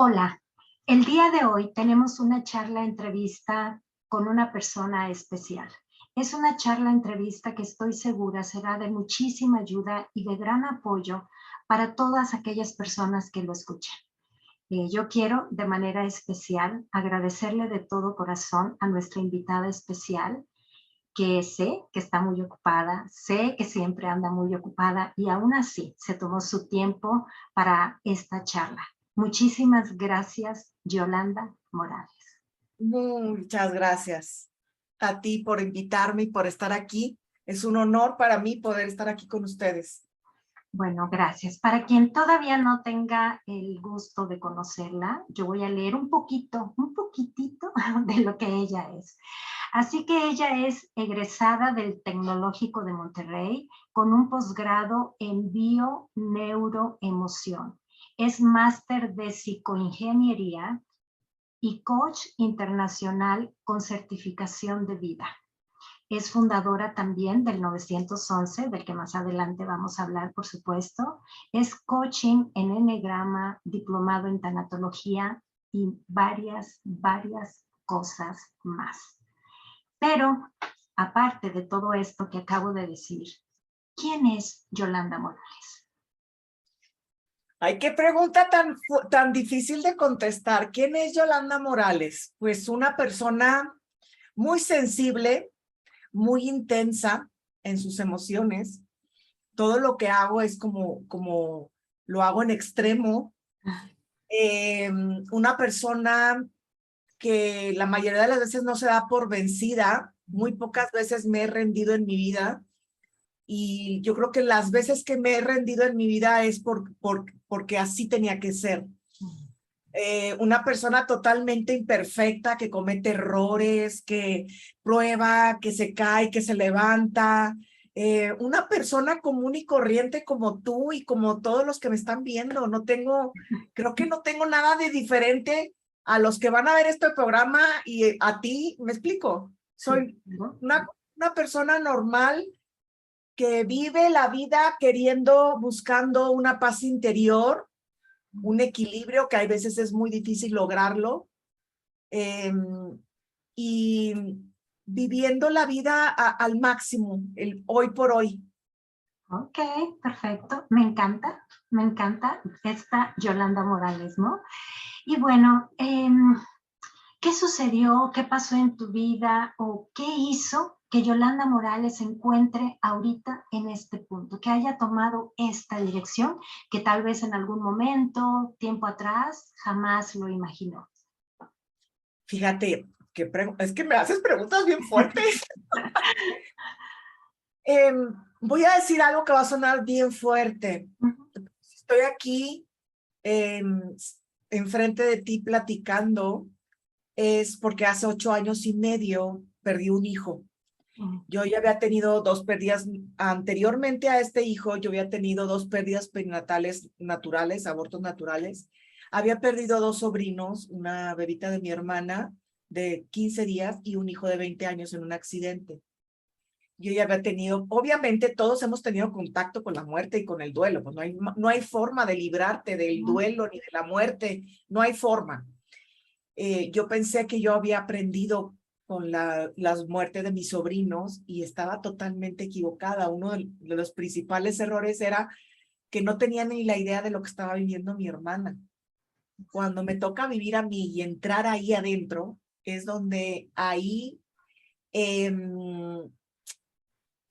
Hola, el día de hoy tenemos una charla entrevista con una persona especial. Es una charla entrevista que estoy segura será de muchísima ayuda y de gran apoyo para todas aquellas personas que lo escuchen. Yo quiero de manera especial agradecerle de todo corazón a nuestra invitada especial, que sé que está muy ocupada, sé que siempre anda muy ocupada y aún así se tomó su tiempo para esta charla. Muchísimas gracias, Yolanda Morales. Muchas gracias a ti por invitarme y por estar aquí. Es un honor para mí poder estar aquí con ustedes. Bueno, gracias. Para quien todavía no tenga el gusto de conocerla, yo voy a leer un poquitito de lo que ella es. Así que ella es egresada del Tecnológico de Monterrey con un posgrado en bio-neuroemoción. Es máster de psicoingeniería y coach internacional con certificación de vida. Es fundadora también del 911, del que más adelante vamos a hablar, por supuesto. Es coaching en enegrama, diplomado en tanatología y varias cosas más. Pero, aparte de todo esto que acabo de decir, ¿quién es Yolanda Morales? Ay, qué pregunta tan difícil de contestar. ¿Quién es Yolanda Morales? Pues una persona muy sensible, muy intensa en sus emociones. Todo lo que hago es como lo hago en extremo. Una persona que la mayoría de las veces no se da por vencida. Muy pocas veces me he rendido en mi vida. Y yo creo que las veces que me he rendido en mi vida es porque así tenía que ser. Una persona totalmente imperfecta, que comete errores, que prueba, que se cae, que se levanta. Una persona común y corriente como tú y como todos los que me están viendo. Creo que no tengo nada de diferente a los que van a ver este programa y a ti. ¿Me explico? Soy una persona normal que vive la vida buscando una paz interior, un equilibrio que a veces es muy difícil lograrlo, y viviendo la vida al máximo, el hoy por hoy. Ok, perfecto. Me encanta esta Yolanda Morales, ¿no? Y bueno, ¿qué sucedió? ¿Qué pasó en tu vida? ¿O qué hizo que Yolanda Morales se encuentre ahorita en este punto? Que haya tomado esta dirección que tal vez en algún momento, tiempo atrás, jamás lo imaginó. Fíjate, es que me haces preguntas bien fuertes. Voy a decir algo que va a sonar bien fuerte. Estoy aquí enfrente de ti platicando, es porque hace 8 años y medio perdí un hijo. Yo ya había tenido 2 pérdidas anteriormente a este hijo. Yo había tenido 2 pérdidas perinatales naturales, abortos naturales. Había perdido 2 sobrinos, una bebita de mi hermana de 15 días y un hijo de 20 años en un accidente. Yo ya había tenido, obviamente todos hemos tenido contacto con la muerte y con el duelo, pues no hay forma de librarte del duelo ni de la muerte, no hay forma. Yo pensé que yo había aprendido con las muertes de mis sobrinos y estaba totalmente equivocada. Uno de los principales errores era que no tenía ni la idea de lo que estaba viviendo mi hermana. Cuando me toca vivir a mí y entrar ahí adentro, es donde ahí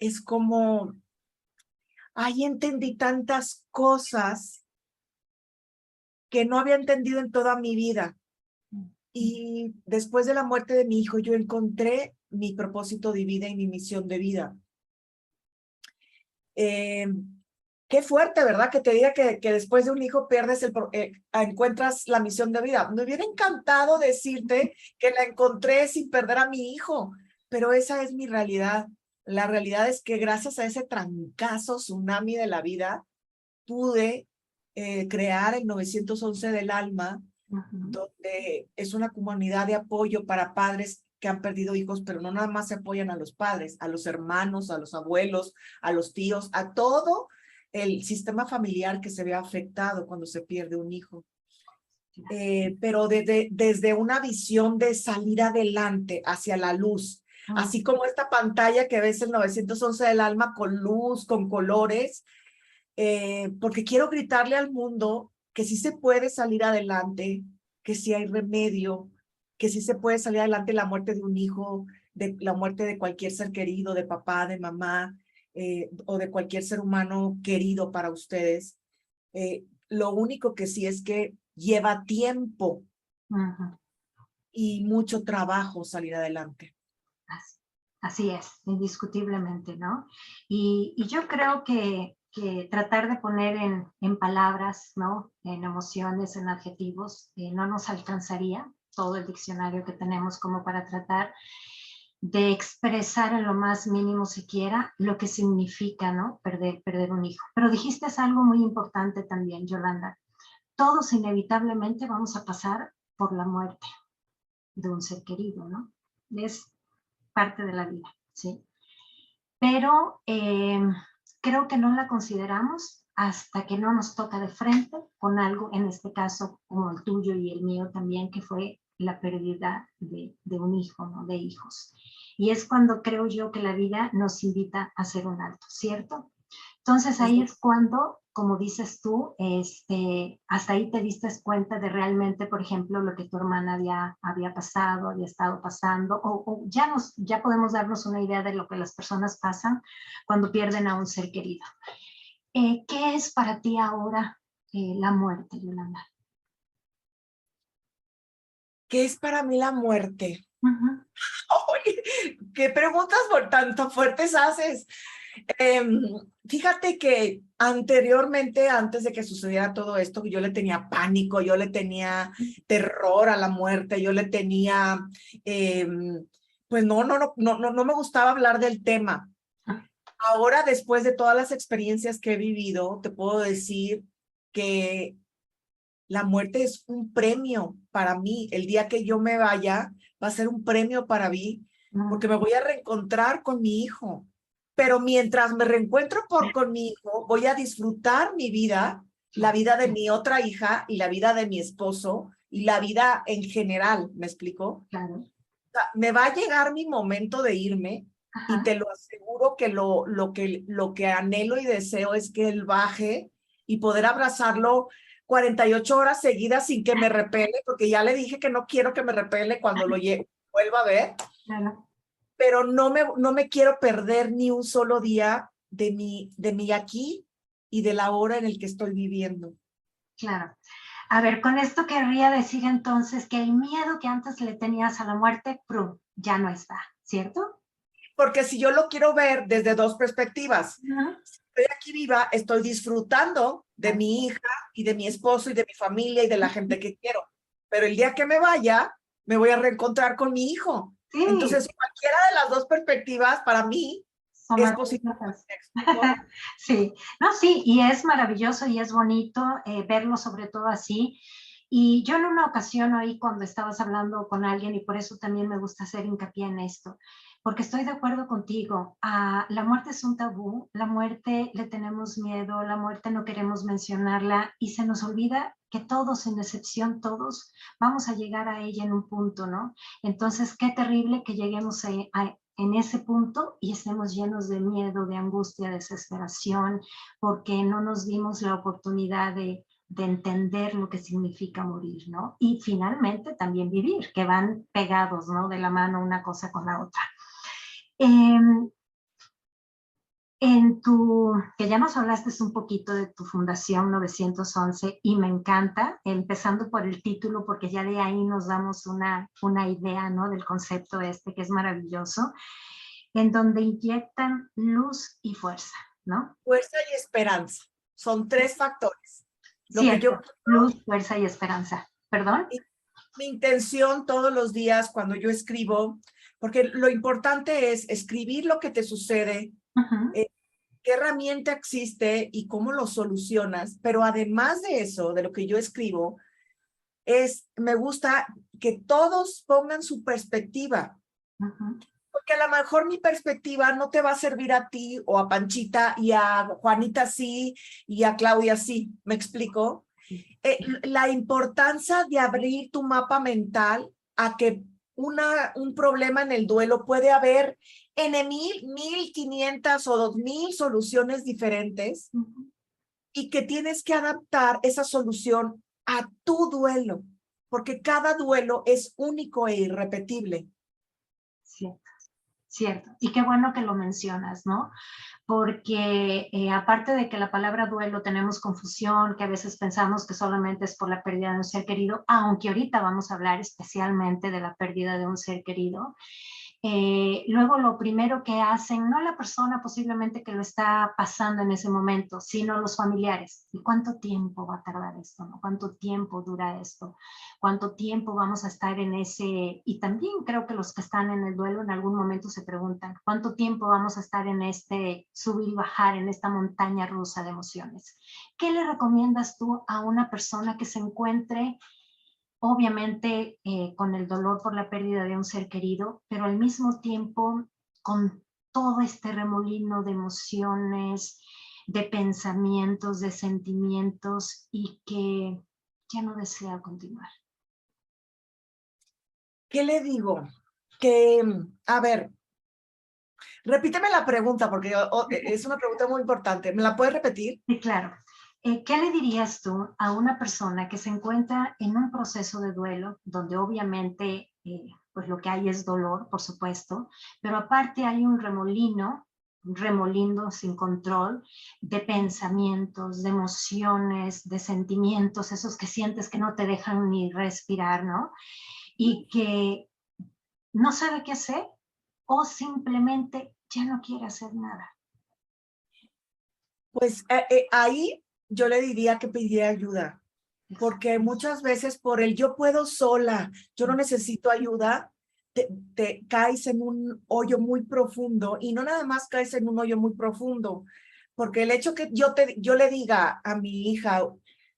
es como, ahí entendí tantas cosas que no había entendido en toda mi vida. Y después de la muerte de mi hijo, yo encontré mi propósito de vida y mi misión de vida. Qué fuerte, ¿verdad? Que te diga que después de un hijo encuentras la misión de vida. Me hubiera encantado decirte que la encontré sin perder a mi hijo, pero esa es mi realidad. La realidad es que gracias a ese trancazo, tsunami de la vida, pude crear el 911 del alma, donde es una comunidad de apoyo para padres que han perdido hijos, pero no nada más se apoyan a los padres, a los hermanos, a los abuelos, a los tíos, a todo el sistema familiar que se ve afectado cuando se pierde un hijo. pero desde una visión de salir adelante hacia la luz. Así como esta pantalla que ves en 911 del alma con luz, con colores, porque quiero gritarle al mundo que sí se puede salir adelante, que sí hay remedio, que sí se puede salir adelante la muerte de un hijo, de la muerte de cualquier ser querido, de papá, de mamá, o de cualquier ser humano querido para ustedes. Lo único que sí es que lleva tiempo y mucho trabajo salir adelante. Así es, indiscutiblemente, ¿no? Y yo creo que tratar de poner en palabras, ¿no? En emociones, en adjetivos, no nos alcanzaría todo el diccionario que tenemos como para tratar de expresar en lo más mínimo siquiera lo que significa, ¿no? Perder un hijo. Pero dijiste algo muy importante también, Yolanda. Todos inevitablemente vamos a pasar por la muerte de un ser querido, ¿no? Es parte de la vida, ¿sí? Pero creo que no la consideramos hasta que no nos toca de frente con algo, en este caso como el tuyo y el mío también, que fue la pérdida de un hijo, ¿no? De hijos. Y es cuando creo yo que la vida nos invita a hacer un alto, ¿cierto? Entonces ahí es cuando, como dices tú, hasta ahí te diste cuenta de realmente, por ejemplo, lo que tu hermana había pasado, había estado pasando, o ya podemos darnos una idea de lo que las personas pasan cuando pierden a un ser querido. ¿Qué es para ti ahora la muerte, Yolanda? ¿Qué es para mí la muerte? Oye, ¿qué preguntas por tanto fuertes haces? Fíjate que anteriormente, antes de que sucediera todo esto, yo le tenía pánico, yo le tenía terror a la muerte, yo le tenía, pues no me gustaba hablar del tema. Ahora, después de todas las experiencias que he vivido, te puedo decir que la muerte es un premio para mí. El día que yo me vaya, va a ser un premio para mí, porque me voy a reencontrar con mi hijo. Pero mientras me reencuentro con mi hijo, voy a disfrutar mi vida, la vida de mi otra hija y la vida de mi esposo y la vida en general, ¿me explico? Claro. O sea, me va a llegar mi momento de irme. Ajá. Y te lo aseguro que lo que anhelo y deseo es que él baje y poder abrazarlo 48 horas seguidas sin que me repele, porque ya le dije que no quiero que me repele cuando lo vuelva a ver. Claro. Pero no me quiero perder ni un solo día de mi aquí y de la hora en el que estoy viviendo. Claro. A ver, con esto querría decir entonces que el miedo que antes le tenías a la muerte, ya no está, ¿cierto? Porque si yo lo quiero ver desde dos perspectivas, si estoy aquí viva, estoy disfrutando de mi hija y de mi esposo y de mi familia y de la gente que quiero. Pero el día que me vaya, me voy a reencontrar con mi hijo. Sí. Entonces, cualquiera de las dos perspectivas, para mí, es positivo. Sí, no, sí, y es maravilloso y es bonito verlo sobre todo así. Y yo en una ocasión oí cuando estabas hablando con alguien, y por eso también me gusta hacer hincapié en esto, porque estoy de acuerdo contigo, la muerte es un tabú, la muerte le tenemos miedo, la muerte no queremos mencionarla y se nos olvida que todos, sin excepción todos, vamos a llegar a ella en un punto, ¿no? Entonces, qué terrible que lleguemos en ese punto y estemos llenos de miedo, de angustia, desesperación, porque no nos dimos la oportunidad de entender lo que significa morir, ¿no? Y finalmente también vivir, que van pegados, ¿no? De la mano una cosa con la otra. Que ya nos hablaste un poquito de tu fundación 911 y me encanta, empezando por el título, porque ya de ahí nos damos una idea, ¿no? Del concepto que es maravilloso, en donde inyectan luz y fuerza, ¿no? Fuerza y esperanza. Son tres factores. Cierto, luz, fuerza y esperanza. ¿Perdón? Mi intención todos los días cuando yo escribo, porque lo importante es escribir lo que te sucede, qué herramienta existe y cómo lo solucionas, pero además de eso, de lo que yo escribo, me gusta que todos pongan su perspectiva. Porque a lo mejor mi perspectiva no te va a servir a ti o a Panchita y a Juanita sí y a Claudia sí, ¿me explico? la importancia de abrir tu mapa mental a que un problema en el duelo puede haber en 1,500 o 2,000 soluciones diferentes y que tienes que adaptar esa solución a tu duelo, porque cada duelo es único e irrepetible. Cierto, cierto. Y qué bueno que lo mencionas, ¿no? Porque aparte de que la palabra duelo tenemos confusión, que a veces pensamos que solamente es por la pérdida de un ser querido, aunque ahorita vamos a hablar especialmente de la pérdida de un ser querido, luego lo primero que hacen, no la persona posiblemente que lo está pasando en ese momento, sino los familiares. ¿Y cuánto tiempo va a tardar esto? ¿No? ¿Cuánto tiempo dura esto? ¿Cuánto tiempo vamos a estar en ese? Y también creo que los que están en el duelo en algún momento se preguntan, ¿cuánto tiempo vamos a estar en este subir y bajar, en esta montaña rusa de emociones? ¿Qué le recomiendas tú a una persona que se encuentre obviamente con el dolor por la pérdida de un ser querido, pero al mismo tiempo con todo este remolino de emociones, de pensamientos, de sentimientos y que ya no desea continuar? ¿Qué le digo? Que, a ver, repíteme la pregunta porque es una pregunta muy importante. ¿Me la puedes repetir? Sí, claro. ¿Qué le dirías tú a una persona que se encuentra en un proceso de duelo, donde obviamente pues lo que hay es dolor, por supuesto, pero aparte hay un remolindo sin control de pensamientos, de emociones, de sentimientos, esos que sientes que no te dejan ni respirar, ¿no? Y que no sabe qué hacer o simplemente ya no quiere hacer nada? Pues ahí yo le diría que pidiera ayuda, porque muchas veces por el yo puedo sola, yo no necesito ayuda, te caes en un hoyo muy profundo y no nada más caes en un hoyo muy profundo, porque el hecho que yo le diga a mi hija,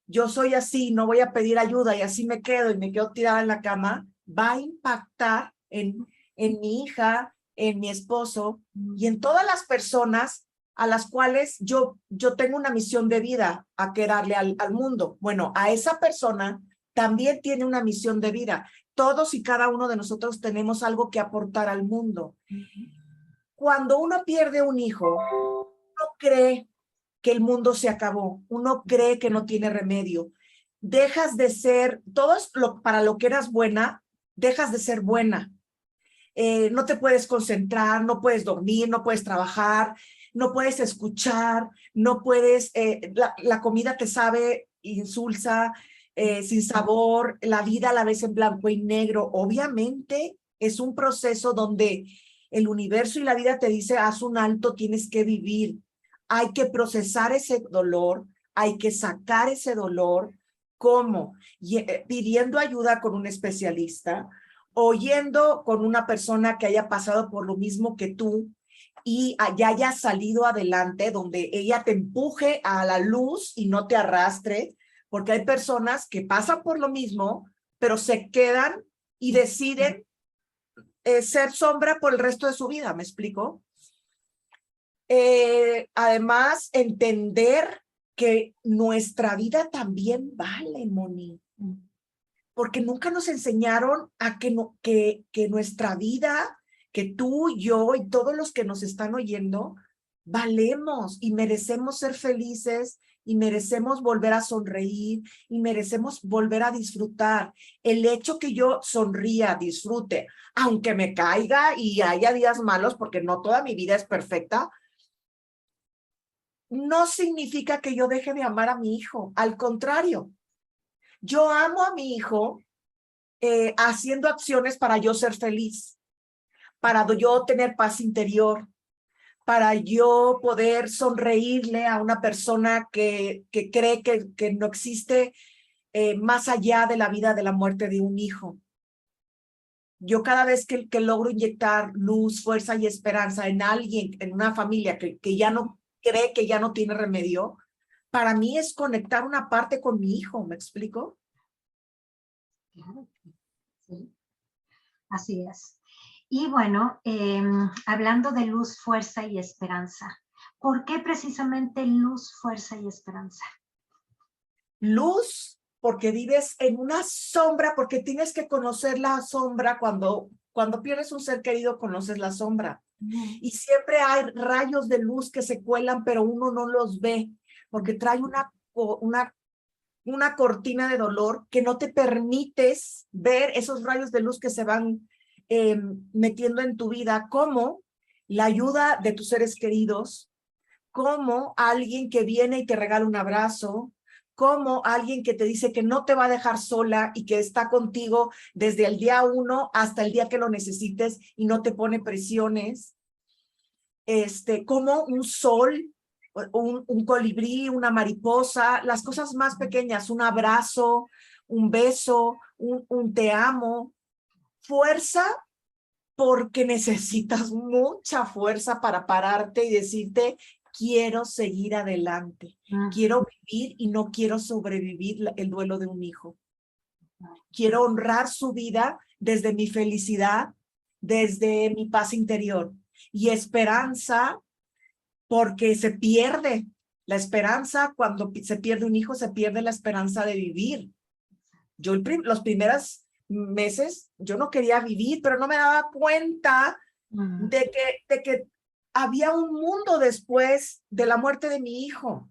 yo soy así, no voy a pedir ayuda y así me quedo y me quedo tirada en la cama, va a impactar en mi hija, en mi esposo y en todas las personas a las cuales yo tengo una misión de vida a que darle al mundo. Bueno, a esa persona también tiene una misión de vida. Todos y cada uno de nosotros tenemos algo que aportar al mundo. Cuando uno pierde un hijo, uno cree que el mundo se acabó, uno cree que no tiene remedio. Dejas de ser, para lo que eras buena, dejas de ser buena. No te puedes concentrar, no puedes dormir, no puedes trabajar, no puedes escuchar, no puedes, la comida te sabe insulsa, sin sabor, la vida la ves en blanco y negro. Obviamente es un proceso donde el universo y la vida te dice, haz un alto, tienes que vivir. Hay que procesar ese dolor, hay que sacar ese dolor. ¿Cómo? Pidiendo ayuda con un especialista, o yendo con una persona que haya pasado por lo mismo que tú y haya salido adelante, donde ella te empuje a la luz y no te arrastre, porque hay personas que pasan por lo mismo, pero se quedan y deciden ser sombra por el resto de su vida, ¿me explico? Además, entender que nuestra vida también vale, Moni, porque nunca nos enseñaron a que nuestra vida, que tú, yo y todos los que nos están oyendo, valemos y merecemos ser felices y merecemos volver a sonreír y merecemos volver a disfrutar. El hecho que yo sonría, disfrute, aunque me caiga y haya días malos, porque no toda mi vida es perfecta, no significa que yo deje de amar a mi hijo. Al contrario, yo amo a mi hijo haciendo acciones para yo ser feliz, para yo tener paz interior, para yo poder sonreírle a una persona que cree que no existe más allá de la vida, de la muerte de un hijo. Yo cada vez que logro inyectar luz, fuerza y esperanza en alguien, en una familia que ya no cree que ya no tiene remedio, para mí es conectar una parte con mi hijo, ¿me explico? Claro, sí, así es. Y bueno, hablando de luz, fuerza y esperanza, ¿por qué precisamente luz, fuerza y esperanza? Luz porque vives en una sombra, porque tienes que conocer la sombra. Cuando pierdes un ser querido, conoces la sombra. Y siempre hay rayos de luz que se cuelan, pero uno no los ve, porque trae una cortina de dolor que no te permites ver esos rayos de luz que se van metiendo en tu vida, como la ayuda de tus seres queridos, como alguien que viene y te regala un abrazo, como alguien que te dice que no te va a dejar sola y que está contigo desde el día 1 hasta el día que lo necesites y no te pone presiones, como un sol, un colibrí, una mariposa, las cosas más pequeñas, un abrazo, un beso, un te amo, fuerza, porque necesitas mucha fuerza para pararte y decirte, quiero seguir adelante, quiero vivir y no quiero sobrevivir el duelo de un hijo. Quiero honrar su vida desde mi felicidad, desde mi paz interior y esperanza, porque se pierde la esperanza. Cuando se pierde un hijo, se pierde la esperanza de vivir. Yo los primeros meses, yo no quería vivir, pero no me daba cuenta de que había un mundo después de la muerte de mi hijo,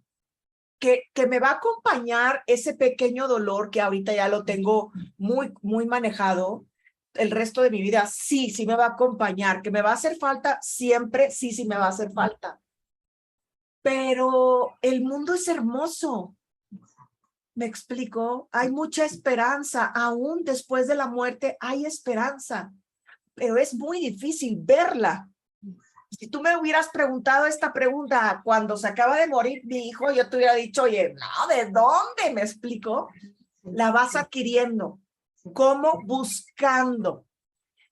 que me va a acompañar ese pequeño dolor que ahorita ya lo tengo muy, muy manejado. El resto de mi vida, sí, sí me va a acompañar. Que me va a hacer falta siempre, sí, sí me va a hacer falta. Pero el mundo es hermoso. ¿Me explico? Hay mucha esperanza. Aún después de la muerte hay esperanza, pero es muy difícil verla. Si tú me hubieras preguntado esta pregunta cuando se acaba de morir mi hijo, yo te hubiera dicho, oye, no, ¿de dónde? ¿Me explico? La vas adquiriendo. ¿Cómo? Buscando.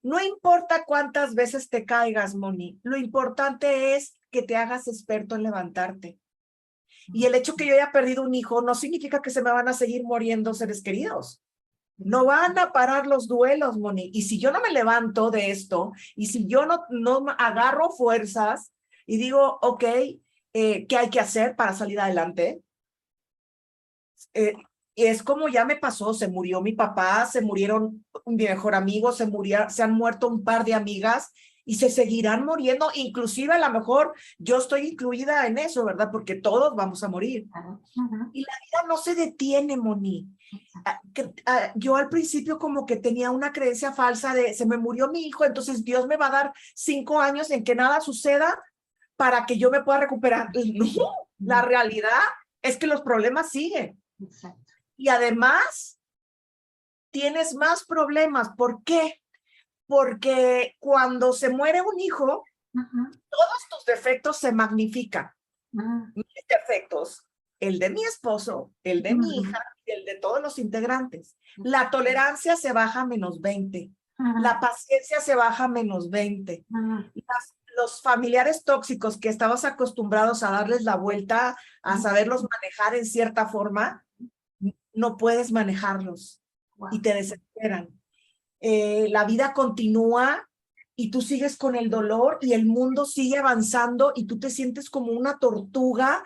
No importa cuántas veces te caigas, Moni, lo importante es que te hagas experto en levantarte. Y el hecho que yo haya perdido un hijo no significa que se me van a seguir muriendo seres queridos. No van a parar los duelos, Moni. Y si yo no me levanto de esto, y si yo no agarro fuerzas y digo, ok, ¿qué hay que hacer para salir adelante? Es como ya me pasó, se murió mi papá, se murieron mi mejor amigo, se han muerto un par de amigas y se seguirán muriendo. Inclusive a lo mejor yo estoy incluida en eso, ¿verdad? Porque todos vamos a morir. Y la vida no se detiene, Moni. Yo al principio como que tenía una creencia falsa de se me murió mi hijo, entonces Dios me va a dar 5 años en que nada suceda para que yo me pueda recuperar. No, la realidad es que los problemas siguen. Exacto. Y además tienes más problemas. ¿Por qué? Porque cuando se muere un hijo, todos tus defectos se magnifican. Mis defectos, el de mi esposo, el de mi hija, y el de todos los integrantes. La tolerancia se baja a -20. La paciencia se baja a -20. Los familiares tóxicos que estabas acostumbrados a darles la vuelta, a saberlos manejar en cierta forma, no puedes manejarlos y te desesperan. La vida continúa y tú sigues con el dolor y el mundo sigue avanzando y tú te sientes como una tortuga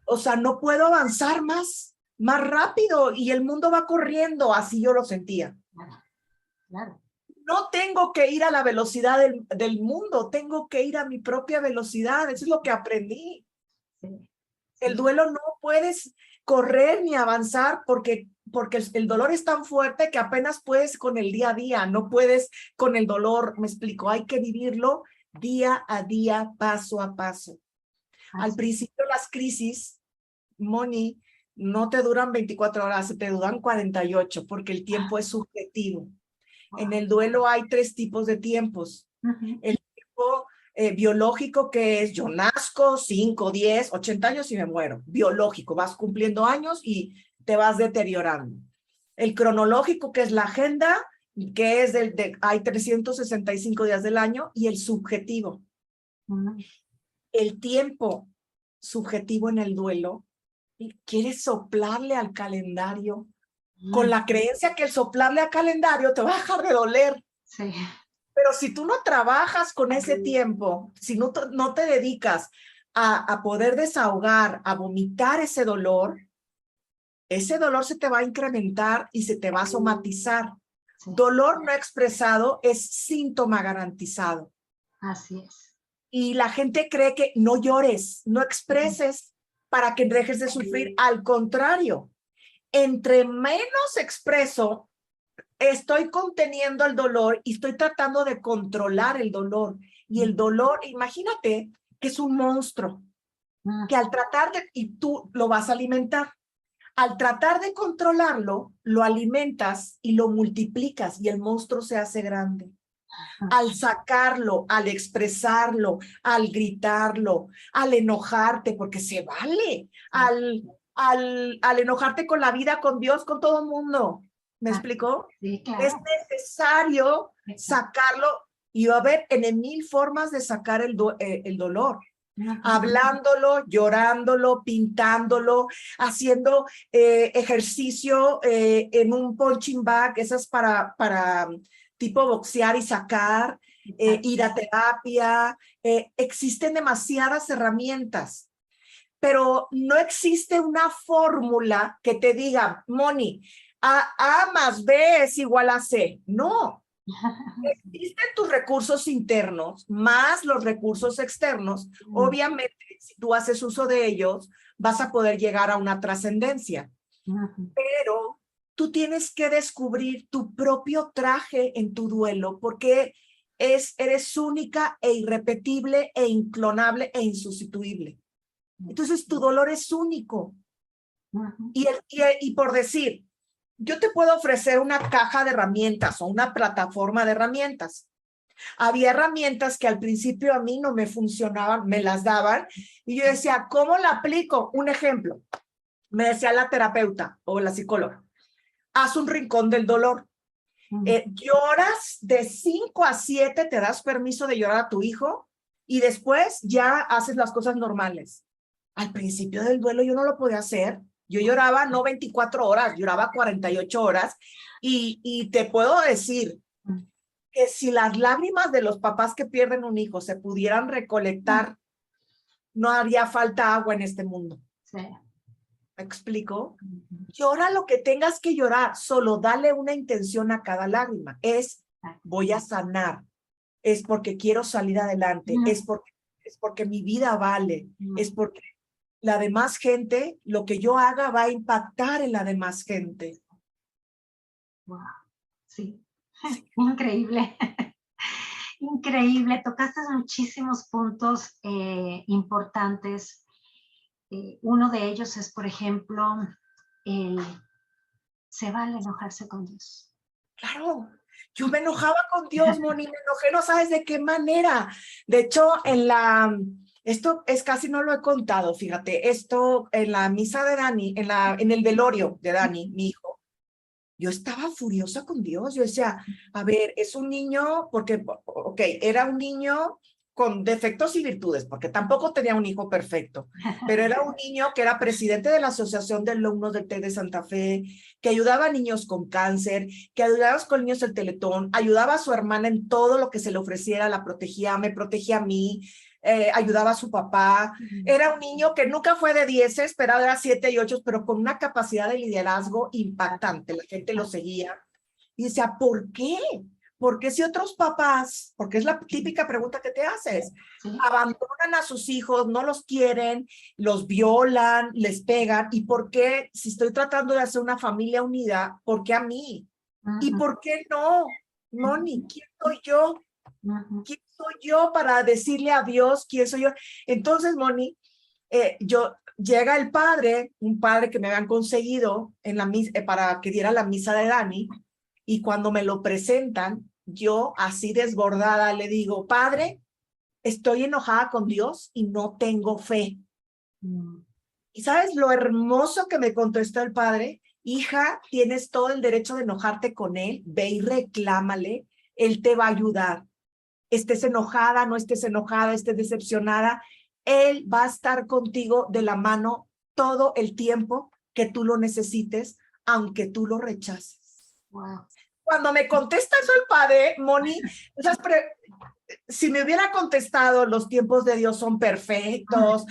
o sea, no puedo avanzar más rápido y el mundo va corriendo. Así yo lo sentía. Claro. No tengo que ir a la velocidad del mundo, tengo que ir a mi propia velocidad. Eso es lo que aprendí. El duelo no puedes correr ni avanzar porque el dolor es tan fuerte que apenas puedes con el día a día, no puedes con el dolor. Me explico, hay que vivirlo día a día, paso a paso. Al principio las crisis, Moni, no te duran 24 horas, te duran 48 porque el tiempo es subjetivo. En el duelo hay 3 tipos de tiempos. El tiempo biológico, que es yo nazco, 5, 10, 80 años y me muero. Biológico, vas cumpliendo años y te vas deteriorando. El cronológico, que es la agenda, que es hay 365 días del año, y el subjetivo. El tiempo subjetivo en el duelo, quieres soplarle al calendario con la creencia que el soplarle al calendario te va a dejar de doler. Sí. Pero si tú no trabajas con ese tiempo, si no te dedicas a poder desahogar, a vomitar ese dolor, ese dolor se te va a incrementar y se te va a somatizar. Sí. Dolor no expresado es síntoma garantizado. Así es. Y la gente cree que no llores, no expreses para que dejes de sufrir. Al contrario, entre menos expreso, estoy conteniendo el dolor y estoy tratando de controlar el dolor. Y el dolor, imagínate que es un monstruo, que al tratar de, y tú lo vas a alimentar. Al tratar de controlarlo, lo alimentas y lo multiplicas y el monstruo se hace grande. Al sacarlo, al expresarlo, al gritarlo, al enojarte, porque se vale, al enojarte con la vida, con Dios, con todo el mundo. ¿Me explicó? Sí, claro. Es necesario sacarlo y va a haber en mil formas de sacar el dolor. Hablándolo, llorándolo, pintándolo, haciendo ejercicio en un punching bag, esas para tipo boxear y sacar, ir a terapia. Existen demasiadas herramientas, pero no existe una fórmula que te diga, Moni, A más B es igual a C. No. Existen tus recursos internos más los recursos externos. Obviamente, si tú haces uso de ellos, vas a poder llegar a una trascendencia. Pero tú tienes que descubrir tu propio traje en tu duelo, porque eres única e irrepetible e inclonable e insustituible. Entonces tu dolor es único. Y por decir, yo te puedo ofrecer una caja de herramientas o una plataforma de herramientas. Había herramientas que al principio a mí no me funcionaban, me las daban y yo decía, ¿cómo la aplico? Un ejemplo, me decía la terapeuta o la psicóloga, haz un rincón del dolor. Lloras de 5 a 7, te das permiso de llorar a tu hijo y después ya haces las cosas normales. Al principio del duelo yo no lo podía hacer. Yo lloraba no 24 horas, lloraba 48 horas y te puedo decir que si las lágrimas de los papás que pierden un hijo se pudieran recolectar, no haría falta agua en este mundo. Sí. ¿Me explico? Llora lo que tengas que llorar, solo dale una intención a cada lágrima. Es, voy a sanar, es porque quiero salir adelante, es porque mi vida vale, es porque la demás gente, lo que yo haga va a impactar en la demás gente. Wow. Sí. Increíble. Increíble. Tocaste muchísimos puntos importantes. Uno de ellos es, por ejemplo, se vale enojarse con Dios. Claro, yo me enojaba con Dios, Moni, me enojé, no sabes de qué manera. De hecho, esto es casi no lo he contado, fíjate, esto en la misa de Dani, en el velorio de Dani, mi hijo, yo estaba furiosa con Dios. Yo decía, a ver, es un niño, porque, ok, era un niño con defectos y virtudes, porque tampoco tenía un hijo perfecto, pero era un niño que era presidente de la Asociación de Alumnos del TEC de Santa Fe, que ayudaba a niños con cáncer, que ayudaba con niños del Teletón, ayudaba a su hermana en todo lo que se le ofreciera, la protegía, me protegía a mí, ayudaba a su papá. Era un niño que nunca fue de 10, pero era 7 y 8, pero con una capacidad de liderazgo impactante. La gente lo seguía y decía, ¿por qué? Porque si otros papás, porque es la típica pregunta que te haces, abandonan a sus hijos, no los quieren, los violan, les pegan, ¿y por qué si estoy tratando de hacer una familia unida, por qué a mí? ¿Y por qué no? Moni, ¿quién soy yo? ¿Quién soy yo para decirle a Dios quién soy yo? Entonces, Moni, llega el padre, un padre que me habían conseguido en la para que diera la misa de Dani, y cuando me lo presentan, yo así desbordada le digo, padre, estoy enojada con Dios y no tengo fe. ¿Y sabes lo hermoso que me contestó el padre? Hija, tienes todo el derecho de enojarte con él, ve y reclámale, él te va a ayudar. Estés enojada, no estés enojada, estés decepcionada, él va a estar contigo de la mano todo el tiempo que tú lo necesites, aunque tú lo rechaces. Wow. Cuando me contesta eso el padre, Moni, si me hubiera contestado los tiempos de Dios son perfectos,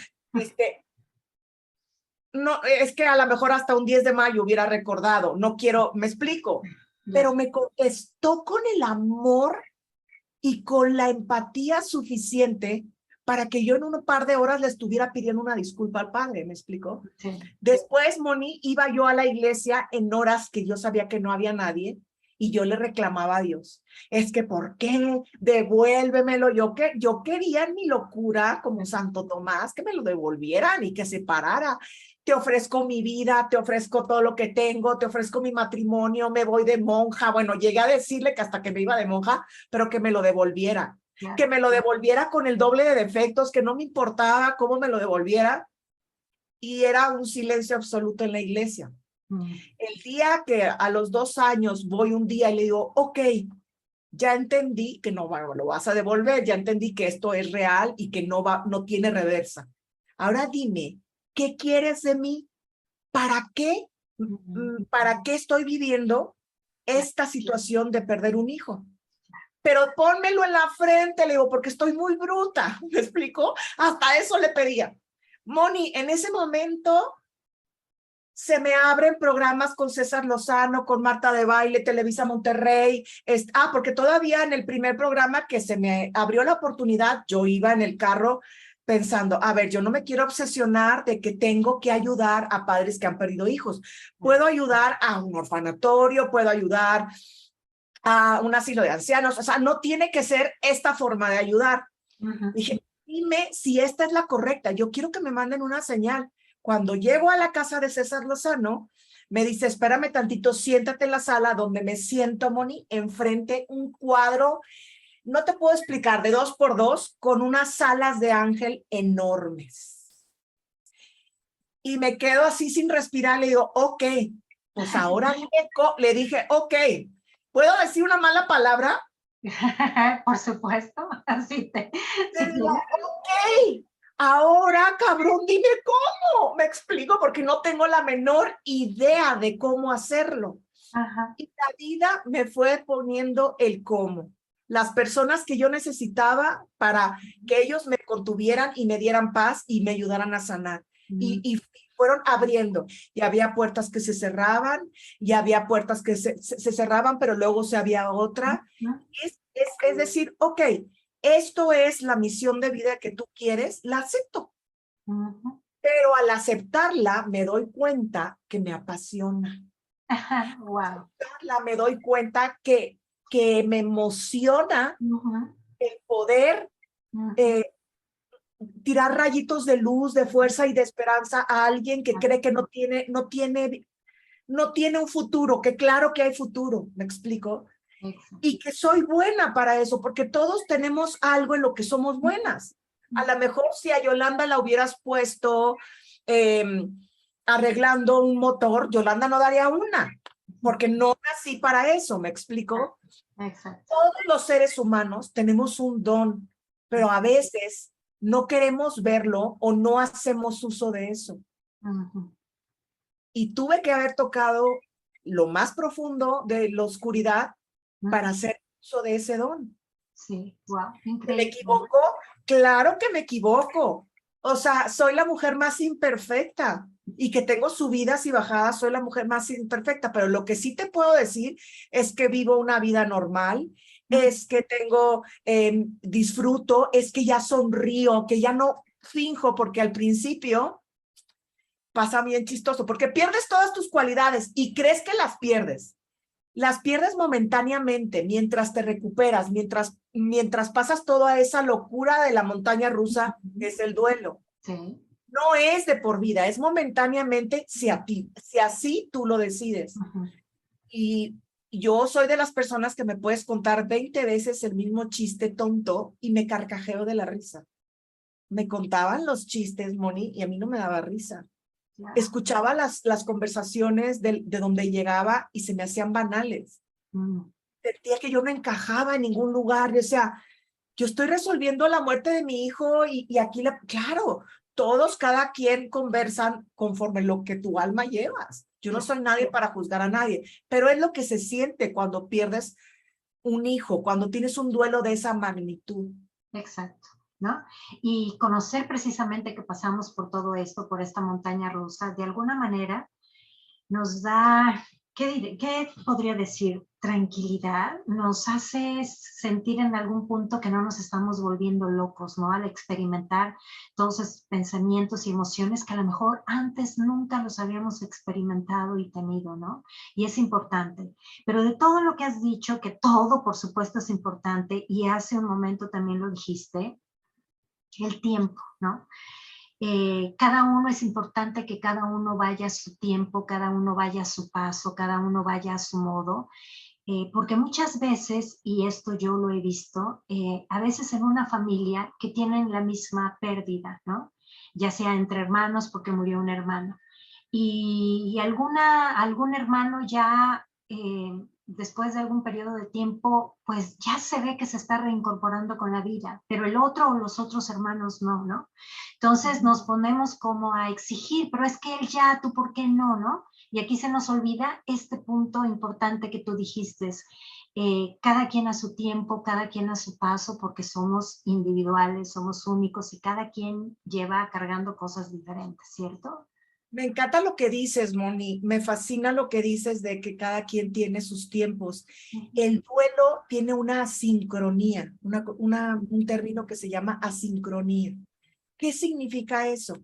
no, es que a lo mejor hasta un 10 de mayo hubiera recordado, no quiero, me explico, pero me contestó con el amor y con la empatía suficiente para que yo en un par de horas le estuviera pidiendo una disculpa al padre, ¿me explico? Sí. Después, Moni, iba yo a la iglesia en horas que yo sabía que no había nadie y yo le reclamaba a Dios, es que ¿por qué? Devuélvemelo. Yo quería en mi locura, como Santo Tomás, que me lo devolvieran y que se parara. Te ofrezco mi vida, te ofrezco todo lo que tengo, te ofrezco mi matrimonio, me voy de monja. Bueno, llegué a decirle que hasta que me iba de monja, pero que me lo devolviera. Claro. Que me lo devolviera con el doble de defectos, que no me importaba cómo me lo devolviera. Y era un silencio absoluto en la iglesia. El día que a los 2 años voy un día y le digo, ok, ya entendí que no lo vas a devolver, ya entendí que esto es real y que no tiene reversa. Ahora dime, ¿qué quieres de mí? ¿Para qué? ¿Para qué estoy viviendo esta situación de perder un hijo? Pero pónmelo en la frente, le digo, porque estoy muy bruta, ¿me explico? Hasta eso le pedía. Moni, en ese momento se me abren programas con César Lozano, con Marta de Baile, Televisa Monterrey. Porque todavía en el primer programa que se me abrió la oportunidad, yo iba en el carro pensando, a ver, yo no me quiero obsesionar de que tengo que ayudar a padres que han perdido hijos. Puedo ayudar a un orfanatorio, puedo ayudar a un asilo de ancianos, o sea, no tiene que ser esta forma de ayudar. Dije, dime si esta es la correcta, yo quiero que me manden una señal. Cuando llego a la casa de César Lozano, me dice, espérame tantito, siéntate en la sala donde me siento, Moni, enfrente un cuadro, no te puedo explicar, de 2x2, con unas alas de ángel enormes. Y me quedo así sin respirar, le digo, ok, pues ahora le dije, ok, ¿puedo decir una mala palabra? Por supuesto, así te digo, ok. Ahora, cabrón, dime cómo. Me explico porque no tengo la menor idea de cómo hacerlo. Ajá. Y la vida me fue poniendo el cómo. Las personas que yo necesitaba para que ellos me contuvieran y me dieran paz y me ayudaran a sanar. Y fueron abriendo. Y había puertas que se cerraban, y había puertas que se cerraban, pero luego se había otra. Es decir, ok, esto es la misión de vida que tú quieres, la acepto. Pero al aceptarla, me doy cuenta que me apasiona. Wow. Al aceptarla, me doy cuenta que me emociona el poder tirar rayitos de luz, de fuerza y de esperanza a alguien que cree que no tiene un futuro, que claro que hay futuro, ¿me explico? Y que soy buena para eso, porque todos tenemos algo en lo que somos buenas. A lo mejor si a Yolanda la hubieras puesto arreglando un motor, Yolanda no daría una, porque no nací para eso, ¿me explico? Exacto. Todos los seres humanos tenemos un don, pero a veces no queremos verlo o no hacemos uso de eso. Y tuve que haber tocado lo más profundo de la oscuridad para hacer uso de ese don. Sí, wow, increíble. ¿Me equivoco? Claro que me equivoco. O sea, soy la mujer más imperfecta y que tengo subidas y bajadas, soy la mujer más imperfecta, pero lo que sí te puedo decir es que vivo una vida normal, es que disfruto, es que ya sonrío, que ya no finjo, porque al principio pasa bien chistoso, porque pierdes todas tus cualidades y crees que las pierdes. Las pierdes momentáneamente mientras te recuperas, mientras pasas toda esa locura de la montaña rusa, que es el duelo. Sí. No es de por vida, es momentáneamente si así tú lo decides. Y yo soy de las personas que me puedes contar 20 veces el mismo chiste tonto y me carcajeo de la risa. Me contaban los chistes, Moni, y a mí no me daba risa. Escuchaba las conversaciones de donde llegaba y se me hacían banales. Sentía que yo no encajaba en ningún lugar. O sea, yo estoy resolviendo la muerte de mi hijo y aquí, claro, cada quien conversan conforme lo que tu alma llevas. Yo no soy nadie para juzgar a nadie, pero es lo que se siente cuando pierdes un hijo, cuando tienes un duelo de esa magnitud. Exacto. ¿no? Y conocer precisamente que pasamos por todo esto, por esta montaña rusa, de alguna manera nos da, ¿qué podría decir? Tranquilidad, nos hace sentir en algún punto que no nos estamos volviendo locos, ¿no? Al experimentar todos esos pensamientos y emociones que a lo mejor antes nunca los habíamos experimentado y tenido, ¿no? Y es importante. Pero de todo lo que has dicho, que todo por supuesto es importante, y hace un momento también lo dijiste, el tiempo, ¿no? Cada uno es importante que cada uno vaya a su tiempo, cada uno vaya a su paso, cada uno vaya a su modo, porque muchas veces, y esto yo lo he visto, a veces en una familia que tienen la misma pérdida, ¿no? Ya sea entre hermanos porque murió un hermano, y algún hermano ya después de algún periodo de tiempo, pues ya se ve que se está reincorporando con la vida, pero el otro o los otros hermanos no, ¿no? Entonces nos ponemos como a exigir, pero es que él ya, tú por qué no, ¿no? Y aquí se nos olvida este punto importante que tú dijiste, cada quien a su tiempo, cada quien a su paso, porque somos individuales, somos únicos y cada quien lleva cargando cosas diferentes, ¿cierto? Me encanta lo que dices, Moni. Me fascina lo que dices de que cada quien tiene sus tiempos. El duelo tiene una asincronía, un término que se llama asincronía. ¿Qué significa eso?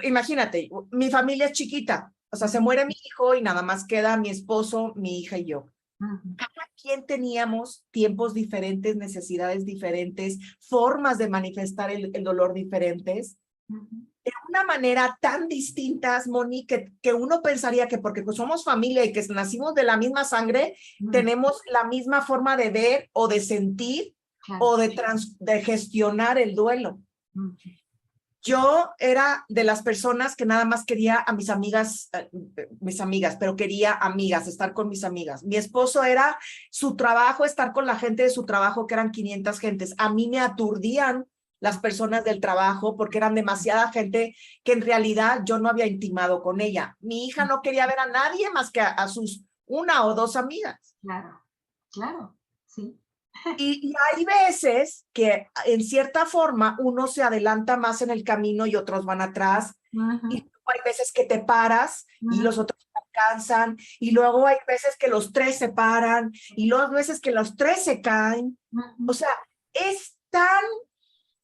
Imagínate, mi familia es chiquita, o sea, se muere mi hijo y nada más queda mi esposo, mi hija y yo. Cada quien teníamos tiempos diferentes, necesidades diferentes, formas de manifestar el dolor diferentes. De una manera tan distintas, Moni, que uno pensaría que porque pues, somos familia y que nacimos de la misma sangre, tenemos la misma forma de ver o de sentir o de gestionar el duelo. Yo era de las personas que nada más quería a mis amigas, pero quería amigas, estar con mis amigas. Mi esposo era su trabajo, estar con la gente de su trabajo, que eran 500 gentes. A mí me aturdían las personas del trabajo porque eran demasiada gente que en realidad yo no había intimado con ella. Mi hija no quería ver a nadie más que a sus 1 o 2 amigas. Claro, claro, sí. Y hay veces que en cierta forma uno se adelanta más en el camino y otros van atrás. Y hay veces que te paras y los otros te alcanzan. Y luego hay veces que los 3 se paran y luego hay veces que los 3 se caen. O sea, es tan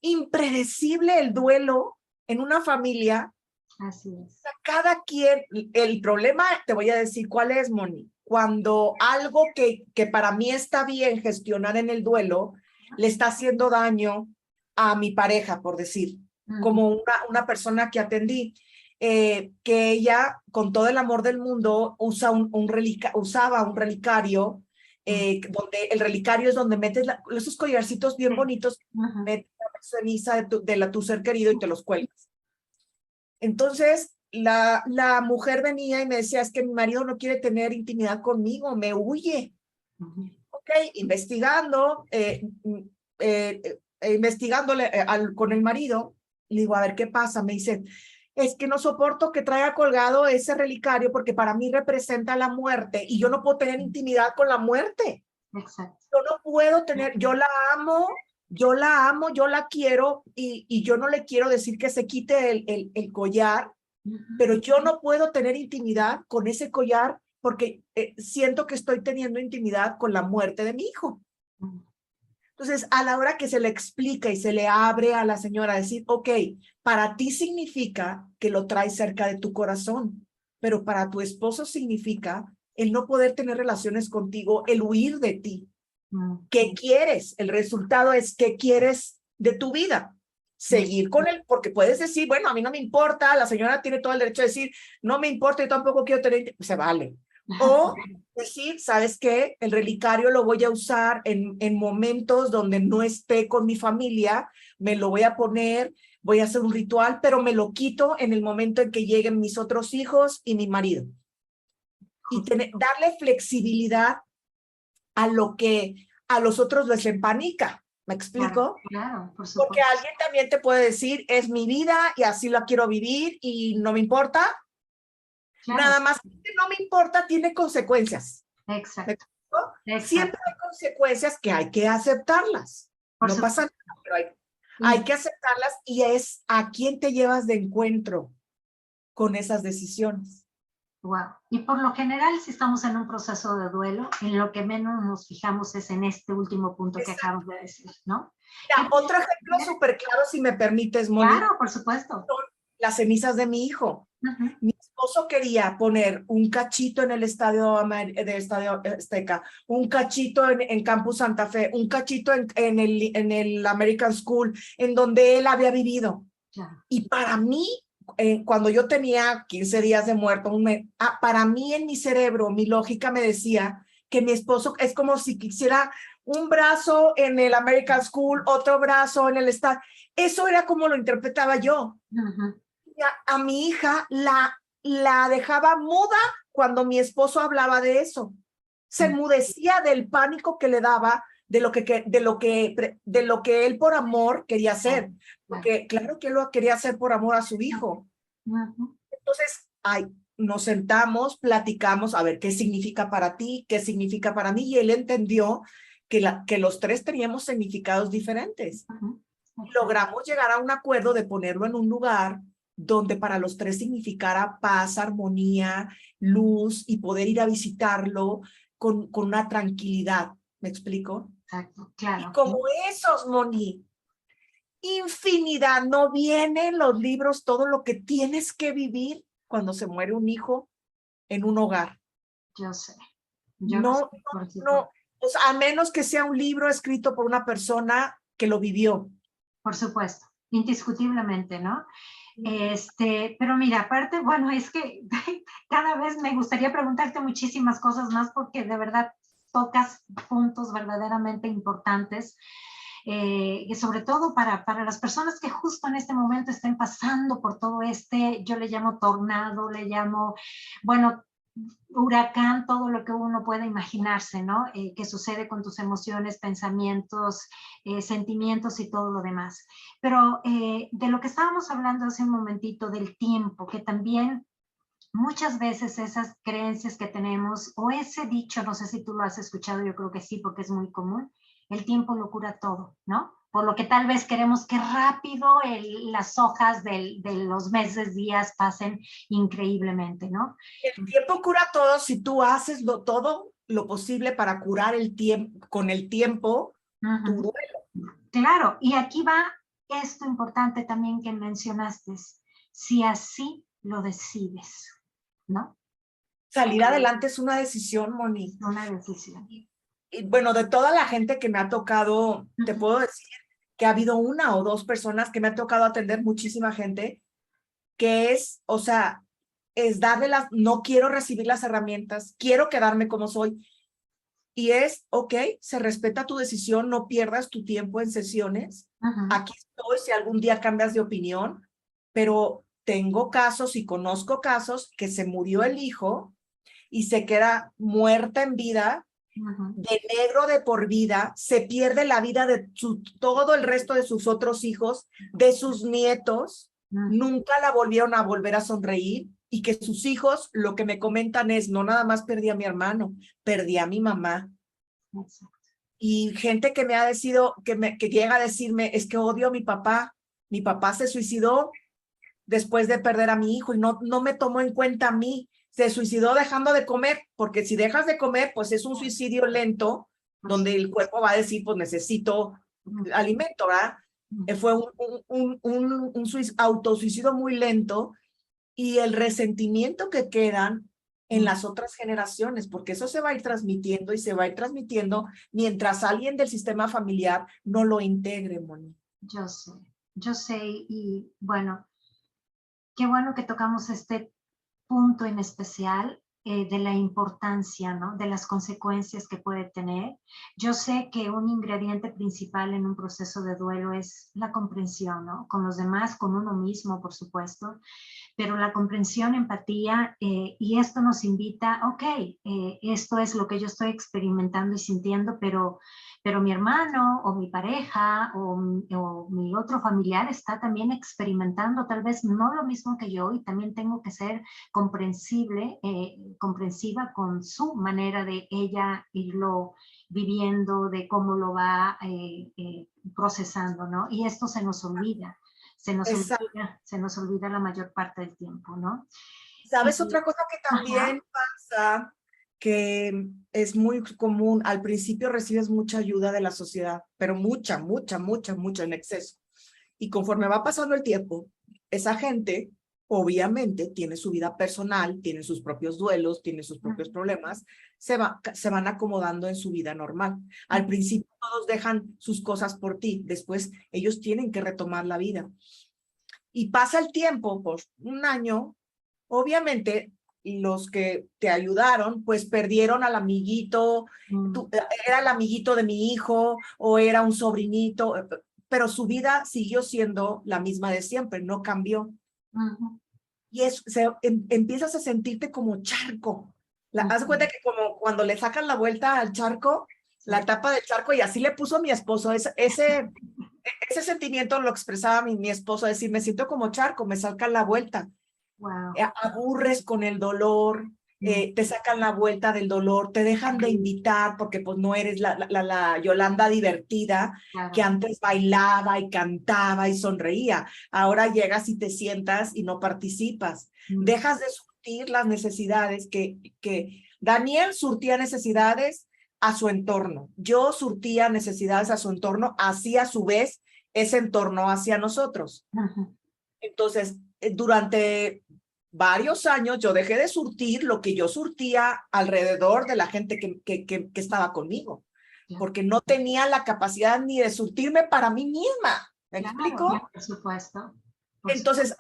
impredecible el duelo en una familia. Así es. Cada quien, el problema, te voy a decir cuál es, Moni. Cuando algo que para mí está bien gestionar en el duelo, le está haciendo daño a mi pareja, por decir, como una persona que atendí, que ella, con todo el amor del mundo, usaba un relicario, donde el relicario es donde metes esos collarcitos bien bonitos, metes la ceniza de tu ser querido y te los cuelgas. Entonces, la mujer venía y me decía, es que mi marido no quiere tener intimidad conmigo, me huye. Ok, investigando, investigándole con el marido, le digo, a ver qué pasa. Me dice, es que no soporto que traiga colgado ese relicario porque para mí representa la muerte y yo no puedo tener intimidad con la muerte. Exacto. Yo no puedo tener, yo la amo, yo la quiero y yo no le quiero decir que se quite el collar, pero yo no puedo tener intimidad con ese collar porque siento que estoy teniendo intimidad con la muerte de mi hijo. Entonces, a la hora que se le explica y se le abre a la señora decir, ok, para ti significa que lo traes cerca de tu corazón, pero para tu esposo significa el no poder tener relaciones contigo, el huir de ti. ¿Qué quieres? El resultado es ¿qué quieres de tu vida? Seguir con él, porque puedes decir, bueno, a mí no me importa, la señora tiene todo el derecho a decir, no me importa, yo tampoco quiero tener, se vale. O decir, ¿sabes qué? El relicario lo voy a usar en momentos donde no esté con mi familia, me lo voy a poner, voy a hacer un ritual, pero me lo quito en el momento en que lleguen mis otros hijos y mi marido. Y darle flexibilidad a lo que a los otros les empanica. ¿Me explico? Claro, por supuesto. Porque alguien también te puede decir, es mi vida y así la quiero vivir y no me importa. Claro. Nada más que no me importa tiene consecuencias. Exacto. Siempre hay consecuencias que hay que aceptarlas. No pasa nada. pero hay que aceptarlas y es a quién te llevas de encuentro con esas decisiones. Wow. Y por lo general, si estamos en un proceso de duelo, en lo que menos nos fijamos es en este último punto que acabas de decir, ¿no? Mira, otro ejemplo súper claro, si me permites, Moni. Claro, por supuesto. Son las cenizas de mi hijo. Mi esposo quería poner un cachito en el estadio Azteca, un cachito en Campus Santa Fe, un cachito en el American School, en donde él había vivido. Ya. Y para mí, cuando yo tenía 15 días de muerto, para mí en mi cerebro, mi lógica me decía que mi esposo es como si quisiera un brazo en el American School, otro brazo en el estadio. Eso era como lo interpretaba yo. A mi hija la dejaba muda cuando mi esposo hablaba de eso. Se enmudecía del pánico que le daba de lo que él por amor quería hacer. Porque claro que él lo quería hacer por amor a su hijo. Entonces, nos sentamos, platicamos, a ver qué significa para ti, qué significa para mí, y él entendió que los tres teníamos significados diferentes. Logramos llegar a un acuerdo de ponerlo en un lugar donde para los tres significara paz, armonía, luz y poder ir a visitarlo con una tranquilidad. ¿Me explico? Exacto, claro. Y como esos, Moni, infinidad, no vienen los libros, todo lo que tienes que vivir cuando se muere un hijo en un hogar. Yo sé. No, o sea, a menos que sea un libro escrito por una persona que lo vivió. Por supuesto, indiscutiblemente, ¿no? Pero mira, aparte, bueno, es que cada vez me gustaría preguntarte muchísimas cosas más porque de verdad tocas puntos verdaderamente importantes. Y sobre todo para las personas que justo en este momento estén pasando por todo yo le llamo tornado, le llamo, bueno, huracán, todo lo que uno pueda imaginarse, ¿no? Que sucede con tus emociones, pensamientos, sentimientos y todo lo demás. Pero de lo que estábamos hablando hace un momentito, del tiempo, que también muchas veces esas creencias que tenemos, o ese dicho, no sé si tú lo has escuchado, yo creo que sí, porque es muy común, el tiempo lo cura todo, ¿no? Por lo que tal vez queremos que rápido las hojas de los meses, días pasen increíblemente, ¿no? El tiempo cura todo si tú haces todo lo posible para curar el tiempo, con el tiempo, tu duelo. Claro, y aquí va esto importante también que mencionaste, si así lo decides, ¿no? Salir adelante es una decisión, Moni. Una decisión. Y bueno, de toda la gente que me ha tocado, te puedo decir que ha habido una o dos personas que me ha tocado atender, muchísima gente, que es, o sea, es darle no quiero recibir las herramientas, quiero quedarme como soy. Y es, ok, se respeta tu decisión, no pierdas tu tiempo en sesiones. Aquí estoy si algún día cambias de opinión, pero tengo casos y conozco casos que se murió el hijo y se queda muerta en vida, de negro de por vida, se pierde la vida de todo el resto de sus otros hijos, de sus nietos, nunca la volvieron a volver a sonreír, y que sus hijos lo que me comentan es, no nada más perdí a mi hermano, perdí a mi mamá. Y gente que me ha decidido, que llega a decirme, es que odio a mi papá se suicidó después de perder a mi hijo y no me tomó en cuenta a mí. Se suicidó dejando de comer, porque si dejas de comer, pues es un suicidio lento, donde el cuerpo va a decir, pues necesito alimento, ¿verdad? Fue un autosuicidio muy lento, y el resentimiento que quedan en las otras generaciones, porque eso se va a ir transmitiendo y se va a ir transmitiendo mientras alguien del sistema familiar no lo integre, Moni. Yo sé, y bueno, qué bueno que tocamos este punto en especial de la importancia, ¿no? De las consecuencias que puede tener. Yo sé que un ingrediente principal en un proceso de duelo es la comprensión, ¿no? Con los demás, con uno mismo, por supuesto, pero la comprensión, empatía, y esto nos invita, ok, esto es lo que yo estoy experimentando y sintiendo, pero mi hermano o mi pareja o mi otro familiar está también experimentando tal vez no lo mismo que yo, y también tengo que ser comprensiva con su manera de ella irlo viviendo, de cómo lo va procesando, ¿no? Y esto se nos olvida, Exacto. se nos olvida la mayor parte del tiempo, ¿no? ¿Sabes Y, otra cosa que ajá, también pasa? Que es muy común. Al principio recibes mucha ayuda de la sociedad, pero mucha, mucha, mucha, mucha en exceso. Y conforme va pasando el tiempo, esa gente obviamente tiene su vida personal, tiene sus propios duelos, tiene sus propios problemas, se van acomodando en su vida normal. Al principio todos dejan sus cosas por ti, después ellos tienen que retomar la vida. Y pasa el tiempo, pues un año, obviamente los que te ayudaron, pues perdieron al amiguito, era el amiguito de mi hijo o era un sobrinito, pero su vida siguió siendo la misma de siempre, no cambió. Y empiezas a sentirte como charco. Haz de cuenta que como cuando le sacan la vuelta al charco, la tapa del charco, y así le puso a mi esposo, ese sentimiento lo expresaba mi esposo, decir, me siento como charco, me sacan la vuelta. wow. Aburres con el dolor, te sacan la vuelta del dolor, te dejan de invitar porque pues no eres la Yolanda divertida que Claro. antes bailaba y cantaba y sonreía. Ahora llegas y te sientas y no participas. Dejas de surtir las necesidades que Daniel surtía necesidades a su entorno. Yo surtía necesidades a su entorno, así a su vez ese entorno hacia nosotros. Entonces, durante varios años yo dejé de surtir lo que yo surtía alrededor de la gente que estaba conmigo, porque no tenía la capacidad ni de surtirme para mí misma. ¿Me explico? Por supuesto. Entonces,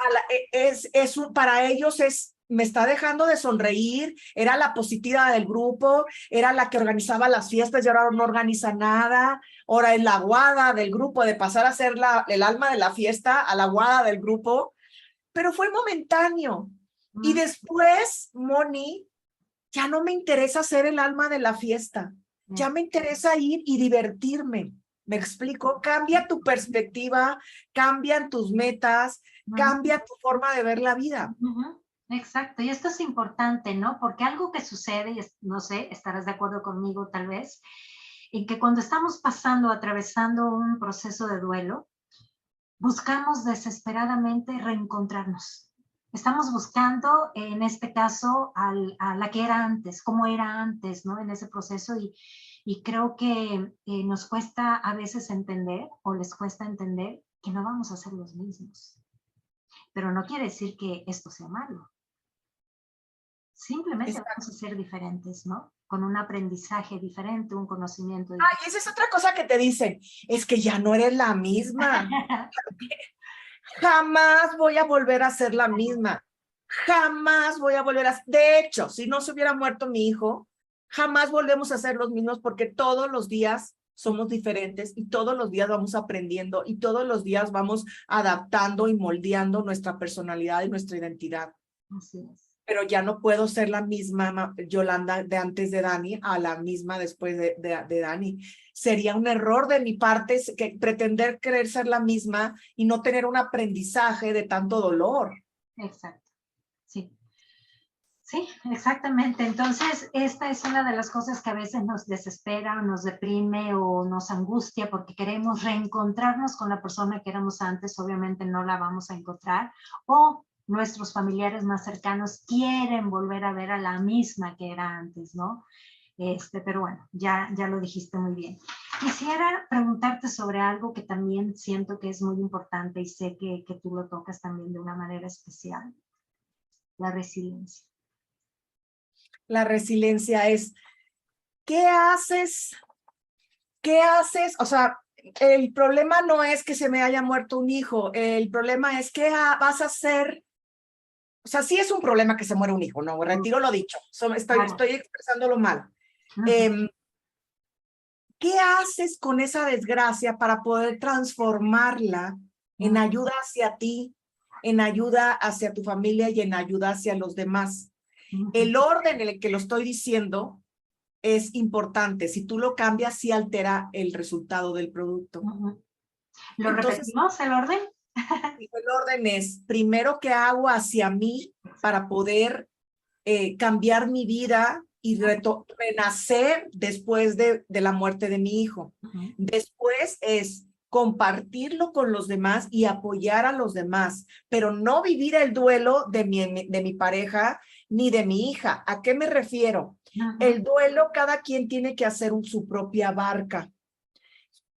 para ellos me está dejando de sonreír, era la positiva del grupo, era la que organizaba las fiestas y ahora no organiza nada, ahora es la guada del grupo, de pasar a ser el alma de la fiesta a la guada del grupo, pero fue momentáneo. Y después, Moni, ya no me interesa ser el alma de la fiesta, ya me interesa ir y divertirme. ¿Me explico? Cambia tu perspectiva, cambian tus metas, cambia tu forma de ver la vida. Exacto, y esto es importante, ¿no? Porque algo que sucede, y no sé, estarás de acuerdo conmigo tal vez, en que cuando estamos atravesando un proceso de duelo, buscamos desesperadamente reencontrarnos. Estamos buscando, en este caso, a la que era antes, cómo era antes, ¿no? En ese proceso y creo que nos cuesta a veces entender o les cuesta entender que no vamos a ser los mismos. Pero no quiere decir que esto sea malo. Simplemente vamos a ser diferentes, ¿no? Con un aprendizaje diferente, un conocimiento diferente. Y esa es otra cosa que te dicen, es que ya no eres la misma. Jamás voy a volver a ser la misma. Jamás voy a volver a... De hecho, si no se hubiera muerto mi hijo, jamás volvemos a ser los mismos porque todos los días somos diferentes y todos los días vamos aprendiendo y todos los días vamos adaptando y moldeando nuestra personalidad y nuestra identidad. Así es. Pero ya no puedo ser la misma Yolanda de antes de Dani a la misma después de Dani. Sería un error de mi parte pretender querer ser la misma y no tener un aprendizaje de tanto dolor. Exacto, sí. Sí, exactamente. Entonces, esta es una de las cosas que a veces nos desespera, nos deprime o nos angustia porque queremos reencontrarnos con la persona que éramos antes, obviamente no la vamos a encontrar, o nuestros familiares más cercanos quieren volver a ver a la misma que era antes, ¿no? Pero bueno, ya lo dijiste muy bien. Quisiera preguntarte sobre algo que también siento que es muy importante y sé que tú lo tocas también de una manera especial, la resiliencia. La resiliencia es, ¿qué haces? ¿Qué haces? O sea, el problema no es que se me haya muerto un hijo, el problema es qué vas a hacer. O sea, sí es un problema que se muere un hijo, no, retiro lo dicho, estoy expresándolo mal. ¿Qué haces con esa desgracia para poder transformarla en ayuda hacia ti, en ayuda hacia tu familia y en ayuda hacia los demás? El orden en el que lo estoy diciendo es importante. Si tú lo cambias, sí altera el resultado del producto. ¿Lo repetimos, el orden? El orden es, primero, ¿qué hago hacia mí para poder cambiar mi vida y renacer después de la muerte de mi hijo. Después es compartirlo con los demás y apoyar a los demás, pero no vivir el duelo de mi pareja ni de mi hija. ¿A qué me refiero? El duelo, cada quien tiene que hacer su propia barca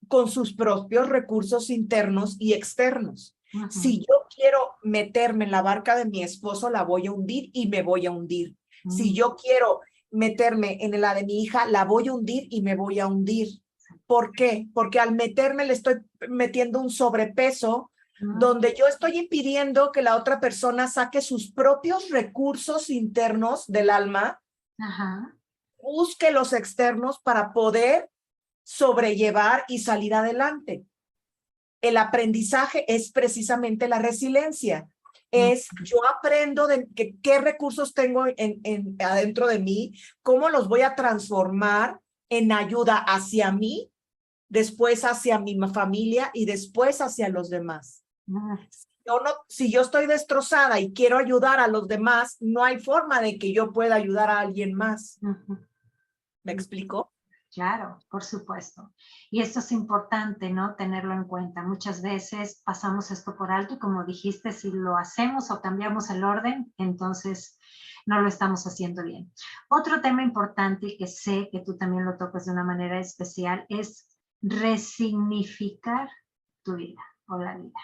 con sus propios recursos internos y externos. Si yo quiero meterme en la barca de mi esposo, la voy a hundir y me voy a hundir. Si yo quiero meterme en la de mi hija, la voy a hundir y me voy a hundir. ¿Por qué? Porque al meterme le estoy metiendo un sobrepeso donde yo estoy impidiendo que la otra persona saque sus propios recursos internos del alma, busque los externos para poder sobrellevar y salir adelante. El aprendizaje es precisamente la resiliencia. Es yo aprendo de qué recursos tengo adentro de mí, cómo los voy a transformar en ayuda hacia mí, después hacia mi familia y después hacia los demás. Si yo estoy destrozada y quiero ayudar a los demás, no hay forma de que yo pueda ayudar a alguien más. ¿Me explico? Claro, por supuesto. Y esto es importante, ¿no? Tenerlo en cuenta. Muchas veces pasamos esto por alto y como dijiste, si lo hacemos o cambiamos el orden, entonces no lo estamos haciendo bien. Otro tema importante que sé que tú también lo tocas de una manera especial es resignificar tu vida o la vida,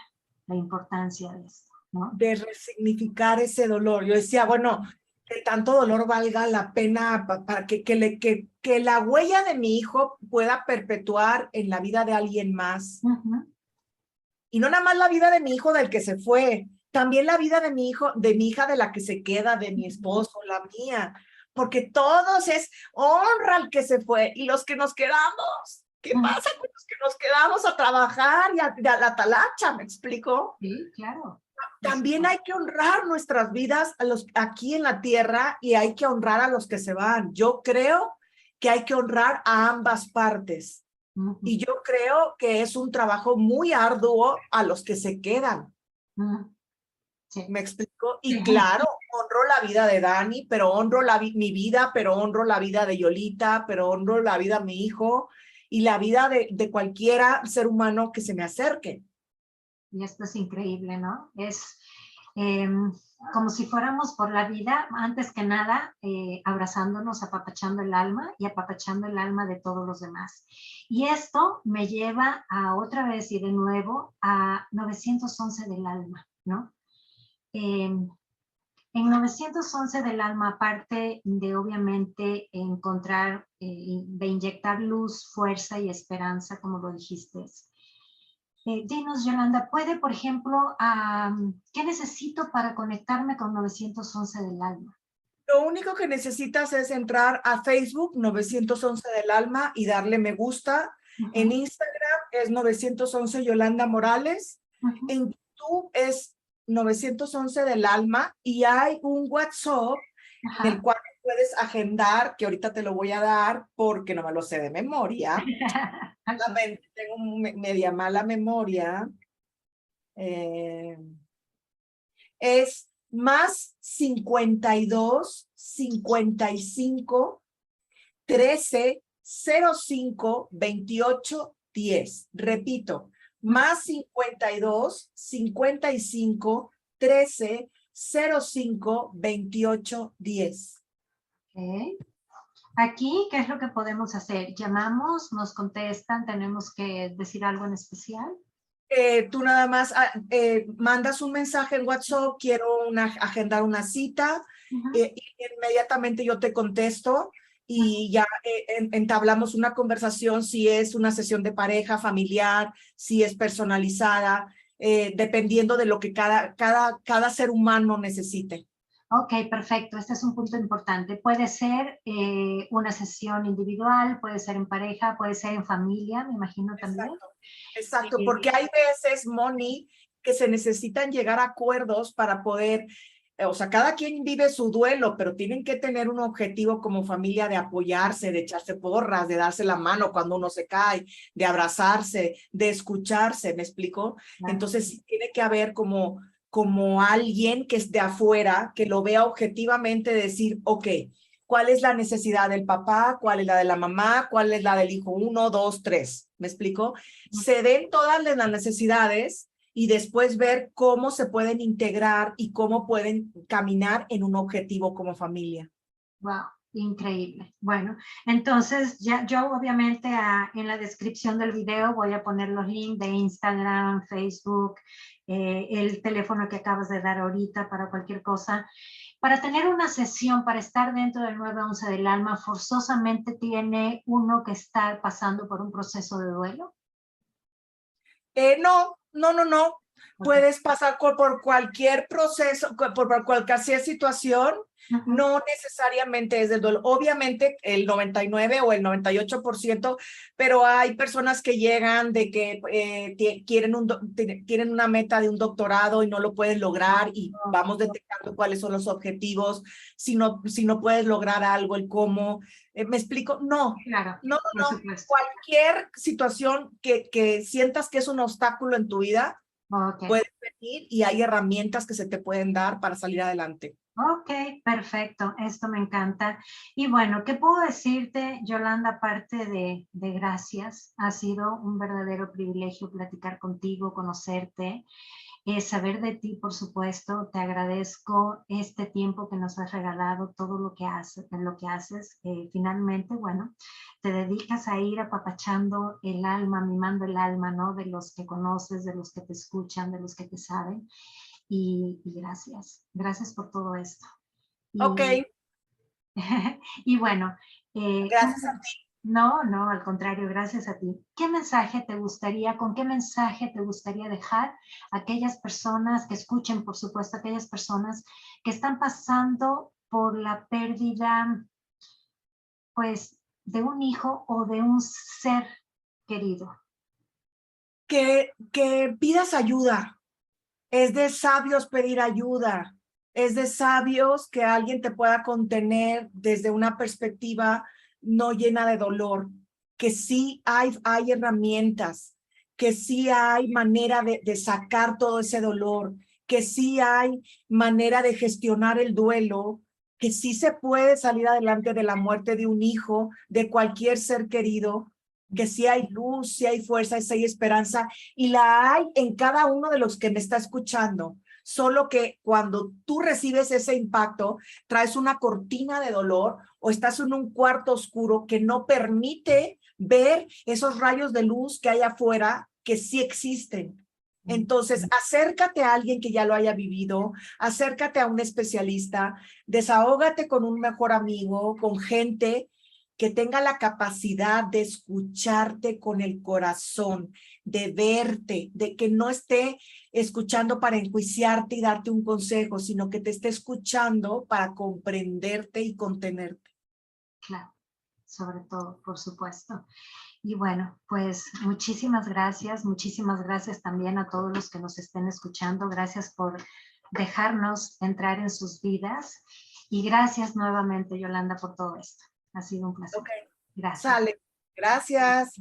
la importancia de esto, ¿no? De resignificar ese dolor. Yo decía, bueno, que tanto dolor valga la pena para que la huella de mi hijo pueda perpetuar en la vida de alguien más. Y no nada más la vida de mi hijo del que se fue, también la vida de mi hijo, de mi hija de la que se queda, de mi esposo, la mía. Porque todos es honra al que se fue y los que nos quedamos. ¿Qué pasa con los que nos quedamos a trabajar y a la talacha? ¿Me explico? Sí, claro. También hay que honrar nuestras vidas aquí en la tierra y hay que honrar a los que se van. Yo creo que hay que honrar a ambas partes. Y yo creo que es un trabajo muy arduo a los que se quedan. Sí. ¿Me explico? Y claro, honro la vida de Dani, pero honro mi vida, pero honro la vida de Yolita, pero honro la vida de mi hijo y la vida de cualquiera ser humano que se me acerque. Y esto es increíble, ¿no? Es como si fuéramos por la vida, antes que nada, abrazándonos, apapachando el alma y apapachando el alma de todos los demás. Y esto me lleva a otra vez y de nuevo a 911 del alma, ¿no? En 911 del alma, aparte de obviamente encontrar, de inyectar luz, fuerza y esperanza, como lo dijiste, dinos, Yolanda, ¿puede, por ejemplo, qué necesito para conectarme con 911 del alma? Lo único que necesitas es entrar a Facebook 911 del alma y darle me gusta. En Instagram es 911 Yolanda Morales. En YouTube es 911 del alma y hay un WhatsApp del cual puedes agendar, que ahorita te lo voy a dar porque no me lo sé de memoria. Tengo media mala memoria. Es más 52 55 13 05 28 10. Repito, más 52 55 13 05 28 10. Okay. Aquí, ¿qué es lo que podemos hacer? ¿Llamamos? ¿Nos contestan? ¿Tenemos que decir algo en especial? Tú nada más mandas un mensaje en WhatsApp, quiero agendar una cita, y inmediatamente yo te contesto y ya entablamos una conversación, si es una sesión de pareja, familiar, si es personalizada, dependiendo de lo que cada ser humano necesite. Ok, perfecto. Este es un punto importante. Puede ser una sesión individual, puede ser en pareja, puede ser en familia, me imagino también. Exacto, porque hay veces, Moni, que se necesitan llegar a acuerdos para poder, o sea, cada quien vive su duelo, pero tienen que tener un objetivo como familia de apoyarse, de echarse porras, de darse la mano cuando uno se cae, de abrazarse, de escucharse, ¿me explico? Claro. Entonces, sí tiene que haber como alguien que es de afuera, que lo vea objetivamente, decir, ok, cuál es la necesidad del papá, cuál es la de la mamá, cuál es la del hijo 1, 2, 3. ¿Me explico? Se den todas las necesidades y después ver cómo se pueden integrar y cómo pueden caminar en un objetivo como familia. Wow, increíble. Bueno, entonces ya yo obviamente en la descripción del video voy a poner los links de Instagram, Facebook, el teléfono que acabas de dar ahorita para cualquier cosa. Para tener una sesión, para estar dentro del 911 del alma, forzosamente tiene uno que estar pasando por un proceso de duelo. No. Okay. Puedes pasar por cualquier proceso, por cualquier situación. No necesariamente es del dolor. Obviamente el 99 o el 98%, pero hay personas que llegan de que quieren una meta de un doctorado y no lo pueden lograr y vamos detectando cuáles son los objetivos. Si no puedes lograr algo, el cómo. ¿Me explico? No. Claro, No. supuesto. Cualquier situación que sientas que es un obstáculo en tu vida, puedes venir y hay herramientas que se te pueden dar para salir adelante. Ok, perfecto, esto me encanta. Y bueno, ¿qué puedo decirte, Yolanda, aparte de gracias? Ha sido un verdadero privilegio platicar contigo, conocerte, saber de ti, por supuesto. Te agradezco este tiempo que nos has regalado, todo lo que haces. Finalmente, bueno, te dedicas a ir apapachando el alma, mimando el alma, ¿no? De los que conoces, de los que te escuchan, de los que te saben. Y gracias por todo esto. Ok. Y bueno. Gracias a ti. No, al contrario, gracias a ti. ¿Con qué mensaje te gustaría dejar a aquellas personas que escuchen, por supuesto, aquellas personas que están pasando por la pérdida, pues, de un hijo o de un ser querido? Que pidas ayuda. Es de sabios pedir ayuda. Es de sabios que alguien te pueda contener desde una perspectiva no llena de dolor. Que sí hay herramientas, que sí hay manera de sacar todo ese dolor, que sí hay manera de gestionar el duelo, que sí se puede salir adelante de la muerte de un hijo, de cualquier ser querido, que sí hay luz, sí hay fuerza, sí hay esperanza, y la hay en cada uno de los que me está escuchando. Solo que cuando tú recibes ese impacto, traes una cortina de dolor o estás en un cuarto oscuro que no permite ver esos rayos de luz que hay afuera, que sí existen. Entonces, acércate a alguien que ya lo haya vivido, acércate a un especialista, desahógate con un mejor amigo, con gente que tenga la capacidad de escucharte con el corazón, de verte, de que no esté escuchando para enjuiciarte y darte un consejo, sino que te esté escuchando para comprenderte y contenerte. Claro, sobre todo, por supuesto. Y bueno, pues muchísimas gracias también a todos los que nos estén escuchando. Gracias por dejarnos entrar en sus vidas y gracias nuevamente, Yolanda, por todo esto. Ha sido un placer. Okay. Gracias. Sale. Gracias.